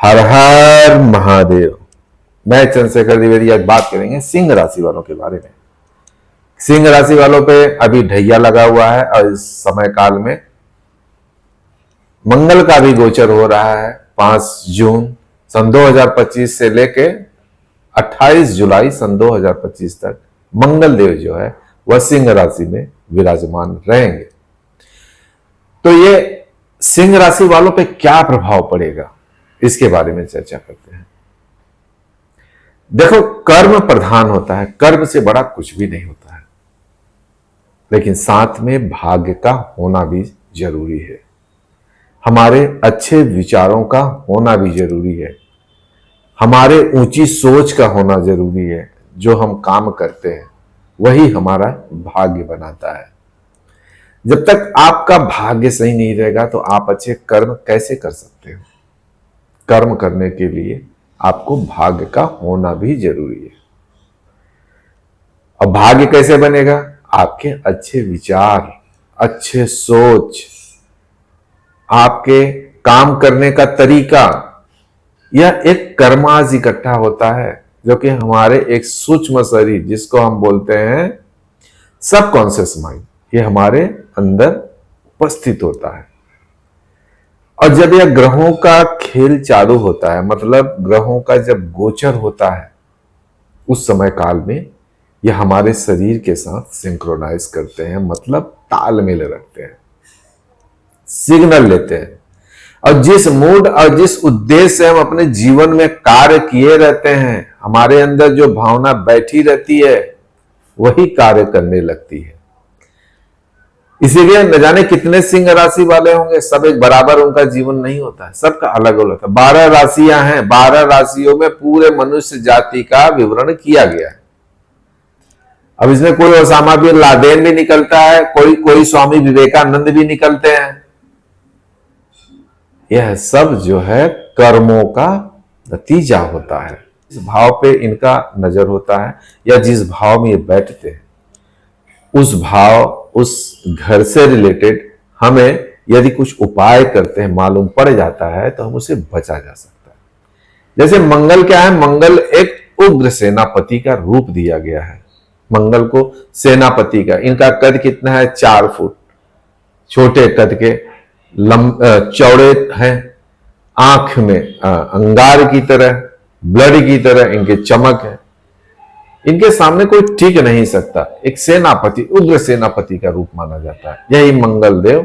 हर हर महादेव। मैं चंद्रशेखर द्विवेदी आज बात करेंगे सिंह राशि वालों के बारे में। सिंह राशि वालों पे अभी ढैया लगा हुआ है और इस समय काल में मंगल का भी गोचर हो रहा है। 5 जून सन 2025 से लेके 28 जुलाई सन 2025 तक मंगल देव जो है वह सिंह राशि में विराजमान रहेंगे। तो ये सिंह राशि वालों पे क्या प्रभाव पड़ेगा इसके बारे में चर्चा करते हैं। देखो, कर्म प्रधान होता है, कर्म से बड़ा कुछ भी नहीं होता है, लेकिन साथ में भाग्य का होना भी जरूरी है। हमारे अच्छे विचारों का होना भी जरूरी है, हमारे ऊंची सोच का होना जरूरी है। जो हम काम करते हैं वही हमारा भाग्य बनाता है। जब तक आपका भाग्य सही नहीं रहेगा तो आप अच्छे कर्म कैसे कर सकते हो। कर्म करने के लिए आपको भाग्य का होना भी जरूरी है। अब भाग्य कैसे बनेगा? आपके अच्छे विचार, अच्छे सोच, आपके काम करने का तरीका, यह एक कर्माज इकट्ठा होता है जो कि हमारे एक सूक्ष्म शरीर जिसको हम बोलते हैं सबकॉन्शियस माइंड, ये हमारे अंदर उपस्थित होता है। और जब यह ग्रहों का खेल चालू होता है, मतलब ग्रहों का जब गोचर होता है, उस समय काल में यह हमारे शरीर के साथ सिंक्रोनाइज करते हैं, मतलब तालमेल रखते हैं, सिग्नल लेते हैं। और जिस मूड और जिस उद्देश्य से हम अपने जीवन में कार्य किए रहते हैं, हमारे अंदर जो भावना बैठी रहती है वही कार्य करने लगती है। इसीलिए न जाने कितने सिंह राशि वाले होंगे, सब एक बराबर उनका जीवन नहीं होता है, सबका अलग अलग होता है। 12 राशियां हैं, 12 राशियों में पूरे मनुष्य जाति का विवरण किया गया है। अब इसमें कोई ओसामा बिन लादेन भी निकलता है, कोई स्वामी विवेकानंद भी निकलते हैं। यह सब जो है कर्मों का नतीजा होता है। इस भाव पे इनका नजर होता है, या जिस भाव में ये बैठते हैं उस भाव, उस घर से रिलेटेड हमें यदि कुछ उपाय करते हैं, मालूम पड़ जाता है तो हम उसे बचा जा सकता है। जैसे मंगल क्या है? मंगल एक उग्र सेनापति का रूप दिया गया है। मंगल को सेनापति का, इनका कद कितना है? 4 फुट, छोटे कद के, चौड़े हैं, आंख में अंगार की तरह, ब्लड की तरह इनके चमक है। इनके सामने कोई टिक नहीं सकता। एक सेनापति, उग्र सेनापति का रूप माना जाता है। यही मंगल देव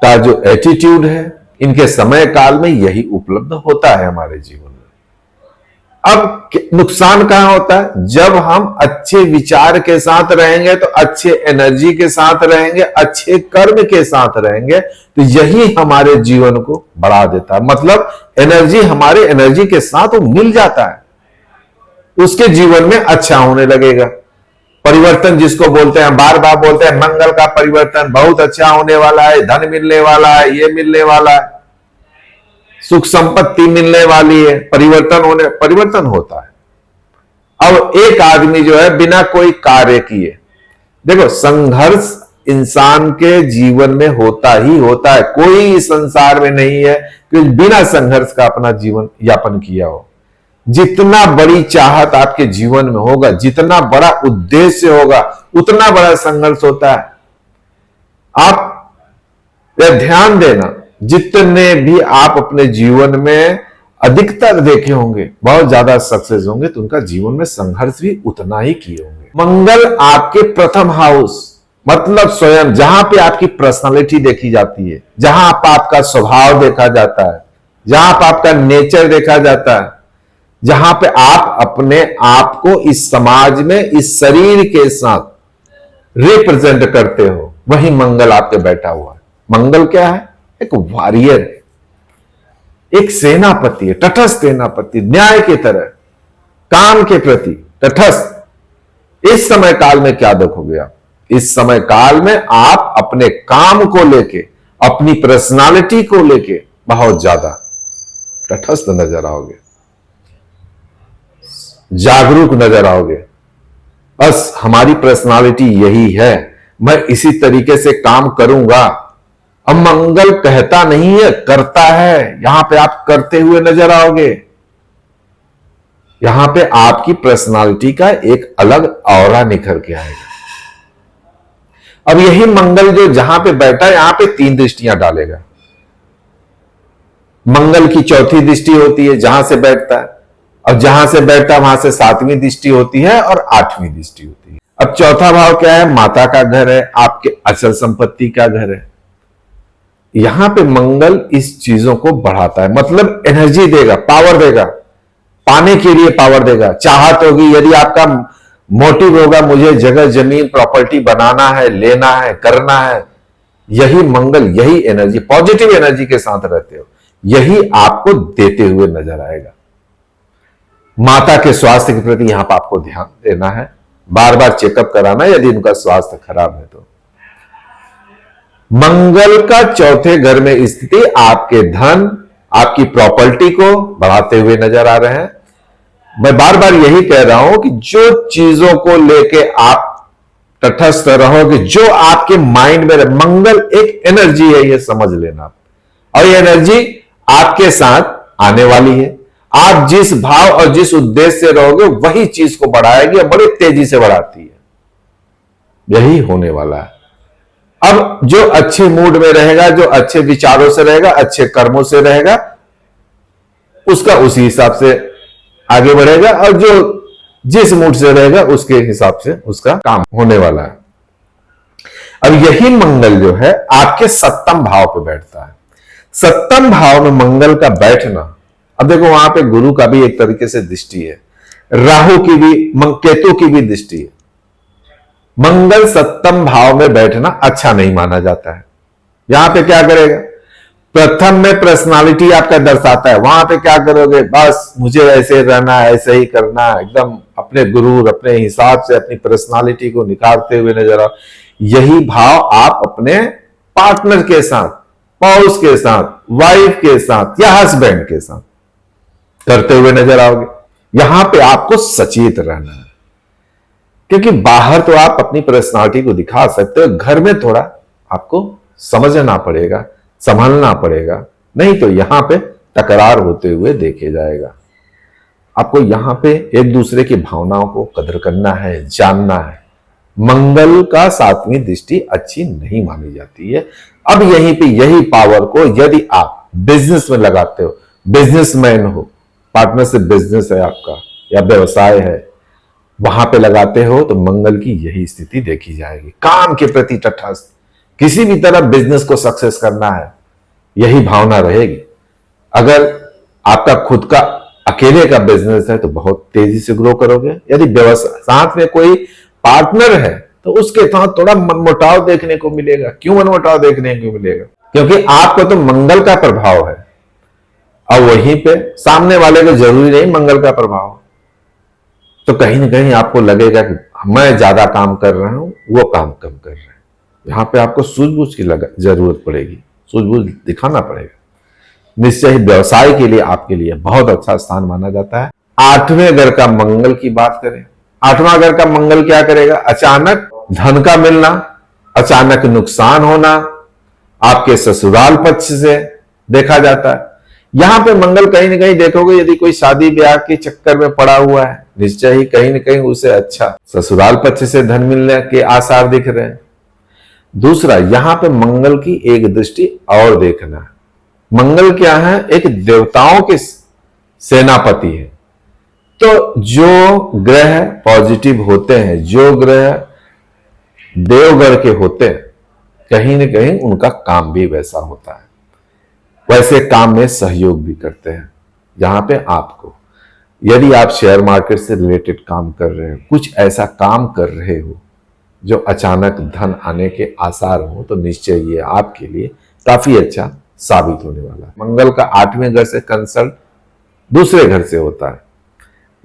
का जो एटीट्यूड है, इनके समय काल में यही उपलब्ध होता है हमारे जीवन में। अब नुकसान कहां होता है? जब हम अच्छे विचार के साथ रहेंगे तो अच्छे एनर्जी के साथ रहेंगे, अच्छे कर्म के साथ रहेंगे, तो यही हमारे जीवन को बढ़ा देता है। मतलब एनर्जी हमारे एनर्जी के साथ वो मिल जाता है, उसके जीवन में अच्छा होने लगेगा। परिवर्तन जिसको बोलते हैं, बार बार बोलते हैं मंगल का परिवर्तन बहुत अच्छा होने वाला है, धन मिलने वाला है, ये मिलने वाला है, सुख संपत्ति मिलने वाली है, परिवर्तन होता है। अब एक आदमी जो है बिना कोई कार्य किए, देखो संघर्ष इंसान के जीवन में होता ही होता है। कोई इस संसार में नहीं है कि बिना संघर्ष का अपना जीवन यापन किया हो। जितना बड़ी चाहत आपके जीवन में होगा, जितना बड़ा उद्देश्य होगा, उतना बड़ा संघर्ष होता है। आप ध्यान देना, जितने भी आप अपने जीवन में अधिकतर देखे होंगे, बहुत ज्यादा सक्सेस होंगे, तो उनका जीवन में संघर्ष भी उतना ही किए होंगे। मंगल आपके प्रथम हाउस, मतलब स्वयं, जहां पे आपकी पर्सनालिटी देखी जाती है, जहां आपका स्वभाव देखा जाता है, जहां पर आपका नेचर देखा जाता है, जहां पे आप अपने आप को इस समाज में इस शरीर के साथ रिप्रेजेंट करते हो, वही मंगल आपके बैठा हुआ है। मंगल क्या है? एक वॉरियर है, एक सेनापति है, तटस्थ सेनापति, न्याय की तरह, काम के प्रति तटस्थ। इस समय काल में क्या देखोगे आप? इस समय काल में आप अपने काम को लेके, अपनी पर्सनालिटी को लेके बहुत ज्यादा तटस्थ नजर आओगे, जागरूक नजर आओगे। बस हमारी पर्सनालिटी यही है, मैं इसी तरीके से काम करूंगा, अब मंगल कहता नहीं है, करता है। यहां पे आप करते हुए नजर आओगे। यहां पे आपकी पर्सनालिटी का एक अलग ऑरा निखर के आएगा। अब यही मंगल जो जहां पे बैठा है, यहां पे 3 दृष्टियां डालेगा। मंगल की चौथी दृष्टि होती है जहां से बैठता है, और जहां से बैठता है वहां से 7वीं दृष्टि होती है और 8वीं दृष्टि होती है। अब चौथा भाव क्या है? माता का घर है, आपके अचल संपत्ति का घर है। यहां पे मंगल इस चीजों को बढ़ाता है, मतलब एनर्जी देगा, पावर देगा, पाने के लिए पावर देगा। चाहत होगी, यदि आपका मोटिव होगा मुझे जगह जमीन प्रॉपर्टी बनाना है, लेना है, करना है, यही मंगल, यही एनर्जी, पॉजिटिव एनर्जी के साथ रहते हो, यही आपको देते हुए नजर आएगा। माता के स्वास्थ्य के प्रति यहां पर आपको ध्यान देना है, बार बार चेकअप कराना यदि उनका स्वास्थ्य खराब है तो। मंगल का चौथे घर में स्थिति आपके धन, आपकी प्रॉपर्टी को बढ़ाते हुए नजर आ रहे हैं। मैं बार बार यही कह रहा हूं कि जो चीजों को लेके आप तटस्थ रहोगे, जो आपके माइंड में, मंगल एक एनर्जी है, यह समझ लेना। और ये एनर्जी आपके साथ आने वाली है। आप जिस भाव और जिस उद्देश्य से रहोगे वही चीज को बढ़ाएगी और बड़ी तेजी से बढ़ाती है। यही होने वाला है। अब जो अच्छे मूड में रहेगा, जो अच्छे विचारों से रहेगा, अच्छे कर्मों से रहेगा, उसका उसी हिसाब से आगे बढ़ेगा, और जो जिस मूड से रहेगा उसके हिसाब से उसका काम होने वाला है। अब यही मंगल जो है आपके 7वें भाव पे बैठता है। 7वें भाव में मंगल का बैठना, अब देखो वहां पे गुरु का भी एक तरीके से दृष्टि है, राहु की भी, केतु की भी दृष्टि है। मंगल 7वें भाव में बैठना अच्छा नहीं माना जाता है। यहां पे क्या करेगा? प्रथम में पर्सनालिटी आपका दर्शाता है, वहां पे क्या करोगे? बस मुझे ऐसे रहना है, ऐसे ही करना है, एकदम अपने गुरूर, अपने हिसाब से अपनी पर्सनालिटी को निखारते हुए नजर आओ। यही भाव आप अपने पार्टनर के साथ, स्पाउस के साथ, वाइफ के साथ या हस्बैंड के साथ करते हुए नजर आओगे। यहां पे आपको सचेत रहना है, क्योंकि बाहर तो आप अपनी पर्सनालिटी को दिखा सकते हो, घर में थोड़ा आपको समझना पड़ेगा, संभालना पड़ेगा, नहीं तो यहां पे तकरार होते हुए देखे जाएगा। आपको यहां पे एक दूसरे की भावनाओं को कदर करना है, जानना है। मंगल का 7वीं दृष्टि अच्छी नहीं मानी जाती है। अब यहीं पे यही पावर को यदि आप बिजनेस में लगाते हो, बिजनेसमैन हो, पार्टनरशिप बिजनेस है आपका या व्यवसाय है, वहां पे लगाते हो तो मंगल की यही स्थिति देखी जाएगी। काम के प्रति तटस्थ, किसी भी तरह बिजनेस को सक्सेस करना है, यही भावना रहेगी। अगर आपका खुद का अकेले का बिजनेस है तो बहुत तेजी से ग्रो करोगे। यदि व्यवसाय साथ में कोई पार्टनर है तो उसके साथ थोड़ा मनमुटाव देखने को मिलेगा। क्यों मनमुटाव देखने को मिलेगा? क्योंकि आपको तो मंगल का प्रभाव है, और वहीं पे सामने वाले को जरूरी नहीं मंगल का प्रभाव, तो कहीं ना कहीं आपको लगेगा कि मैं ज्यादा काम कर रहा हूं, वो काम कम कर रहे हैं। यहां पे आपको सूझबूझ की जरूरत पड़ेगी, सूझबूझ दिखाना पड़ेगा। निश्चय ही व्यवसाय के लिए आपके लिए बहुत अच्छा स्थान माना जाता है। 8वें घर का मंगल की बात करें, 8वां घर का मंगल क्या करेगा? अचानक धन का मिलना, अचानक नुकसान होना, आपके ससुराल पक्ष से देखा जाता है। यहां पे मंगल कहीं ना कहीं देखोगे, यदि कोई शादी ब्याह के चक्कर में पड़ा हुआ है, निश्चय ही कहीं ना कहीं उसे अच्छा ससुराल पक्ष से धन मिलने के आसार दिख रहे हैं। दूसरा, यहां पे मंगल की एक दृष्टि और देखना है। मंगल क्या है? एक देवताओं के सेनापति है। तो जो ग्रह पॉजिटिव होते हैं, जो ग्रह देवगढ़ के होते हैं, कहीं ना कहीं उनका काम भी वैसा होता है, वैसे काम में सहयोग भी करते हैं। जहां पे आपको, यदि आप शेयर मार्केट से रिलेटेड काम कर रहे हो, कुछ ऐसा काम कर रहे हो जो अचानक धन आने के आसार हो, तो निश्चय ये आपके लिए काफी अच्छा साबित होने वाला है। मंगल का 8वें घर से कंसल्ट दूसरे घर से होता है,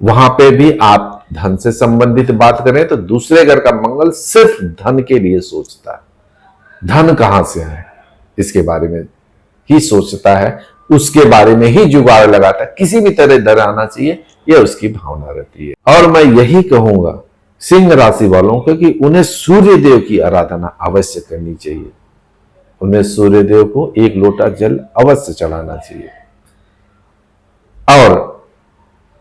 वहां पे भी आप धन से संबंधित बात करें तो दूसरे घर का मंगल सिर्फ धन के लिए सोचता है। धन कहां से आए इसके बारे में ही सोचता है, उसके बारे में ही जुगाड़ लगाता है, किसी भी तरह धन आना चाहिए, यह उसकी भावना रहती है। और मैं यही कहूंगा सिंह राशि वालों को कि उन्हें सूर्य देव की आराधना अवश्य करनी चाहिए। उन्हें सूर्यदेव को एक लोटा जल अवश्य चढ़ाना चाहिए। और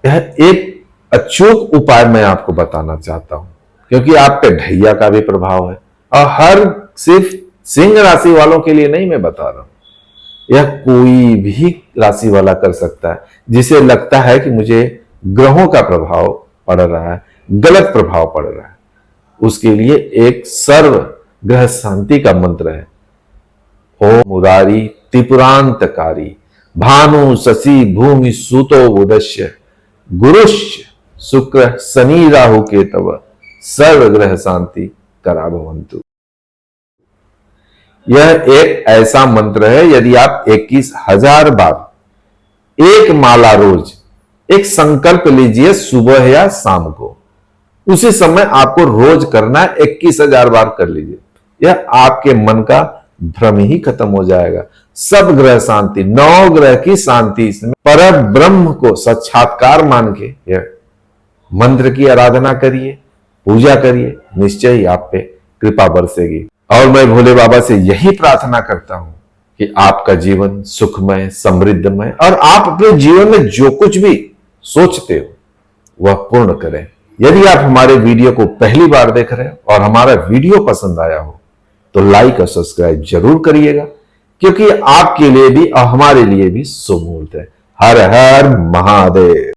यह एक अचूक उपाय मैं आपको बताना चाहता हूं, क्योंकि आप पे ढैया का भी प्रभाव है, और हर सिर्फ सिंह राशि वालों के लिए नहीं मैं बता रहा हूं, यह कोई भी राशि वाला कर सकता है जिसे लगता है कि मुझे ग्रहों का प्रभाव पड़ रहा है, गलत प्रभाव पड़ रहा है। उसके लिए एक सर्व ग्रह शांति का मंत्र है, ओम मुरारी त्रिपुरांतकारी भानु शशि भूमि सुतो उदस्य गुरुश्च शुक्र शनि राहु केतव सर्व ग्रह शांति करा भवन्तु। यह एक ऐसा मंत्र है, यदि आप 21,000 बार एक माला रोज एक संकल्प लीजिए सुबह या शाम को, उसी समय आपको रोज करना है, 21,000 बार कर लीजिए, यह आपके मन का भ्रम ही खत्म हो जाएगा। सब ग्रह शांति, 9 ग्रह की शांति इसमें, पर ब्रह्म को साक्षात्कार मान के यह मंत्र की आराधना करिए, पूजा करिए, निश्चय ही आप पे कृपा बरसेगी। और मैं भोले बाबा से यही प्रार्थना करता हूं कि आपका जीवन सुखमय समृद्धमय, और आप अपने जीवन में जो कुछ भी सोचते हो वह पूर्ण करें। यदि आप हमारे वीडियो को पहली बार देख रहे हो और हमारा वीडियो पसंद आया हो तो लाइक और सब्सक्राइब जरूर करिएगा, क्योंकि आपके लिए भी और हमारे लिए भी शुभ मुहूर्त है। हर हर महादेव।